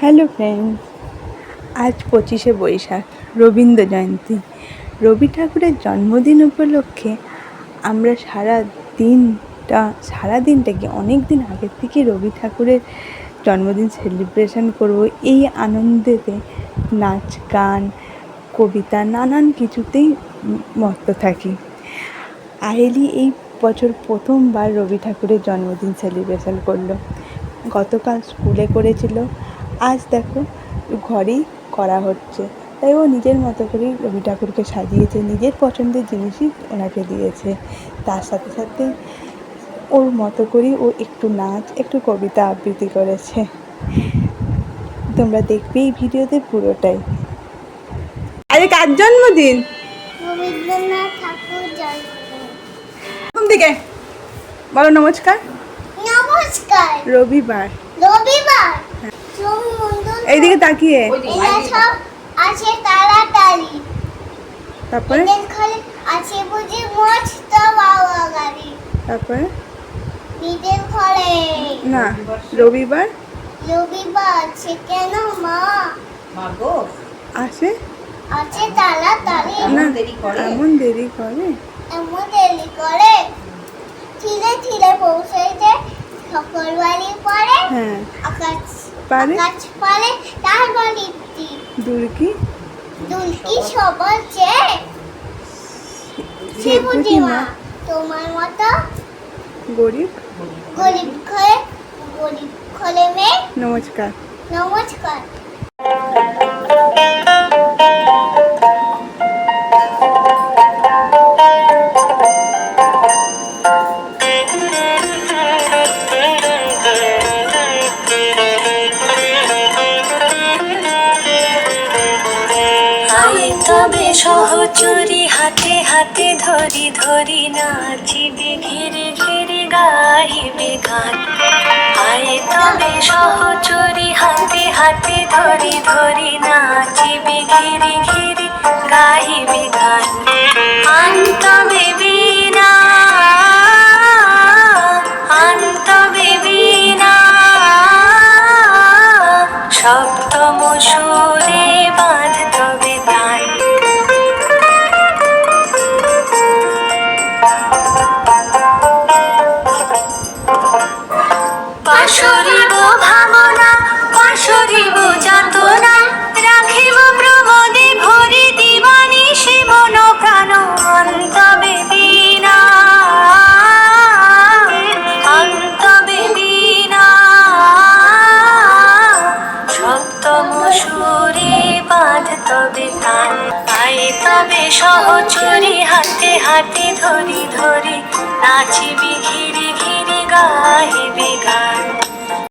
Hello friends, আজ 25শে বৈশাখ, রবীন্দ্র জয়ন্তী। রবি ঠাকুরের জন্মদিন উপলক্ষে আমরা সারা দিনটাকে অনেক দিন আগের থেকে রবি ঠাকুরের জন্মদিন সেলিব্রেশন করব। এই আনন্দেতে নাচ গান কবিতা নানান কিছুতেই মত্ত থাকি। আয়েলি এই বছর প্রথমবার রবি ঠাকুরের জন্মদিন সেলিব্রেশন করলো। গতকাল স্কুলে করেছিল, আজ দেখো ঘরেই করা হচ্ছে। তাই ও নিজের মতো করেই রবি ঠাকুরকে সাজিয়েছে, নিজের পছন্দের জিনিসই ওনাকে দিয়েছে। তার সাথে সাথে ওর মতো করেই ও একটু নাচ একটু কবিতা আবৃত্তি করেছে। তোমরা দেখবে এই ভিডিওতে পুরোটাই। আরে কার জন্মদিন? রবীন্দ্রনাথ ঠাকুর জন্মদিন। প্রথম দিকে বলো নমস্কার। নমস্কার। রবিবার এইদিকে তাকিয়ে সব আছে তাড়াতাড়ি। তারপরে আছে বুঝি মস্ত বাবা গাড়ি। তারপরে নিজের ঘরে না রবিবার আছে কেন মা আসে আছে তাড়াতাড়ি। না এমন দেরি করে ধীরে ধীরে পৌঁছেছে সকল বাড়ি পরে। হ্যাঁ আকাশ পারে পারে তার বাড়ি দুর্গি সবার চেয়ে বুঝি মা তোমার মতো গরিব খোলে মেয়ে। নমস্কার। তবে সহচরী হাতে হাতে ধরি ধরি নাচিবে ঘিরে ঘিরে গাহিবে গান। আয় তবে সহচরী হাতে হাতে ধরি ধরি নাচিবে ঘিরে ঘিরে গাহিবে গান। আনতবে বীণা আনতবে বীণা সপ্তম সুরে বাঁধ তবে তান। পাশরিব ভাবনা পাশরিব যাতনা রাখিব প্রমোদে ভরি দিবানি শিবন প্রাণ। অন্তবে বীণা অন্তবে বীণা সপ্তম সুরে বাঁধ তবে তান। আয় তবে সহচরী হাতে হাতে ধরি ধরি নাচিবি ঘিরে ঘিরে গাহিবে গান।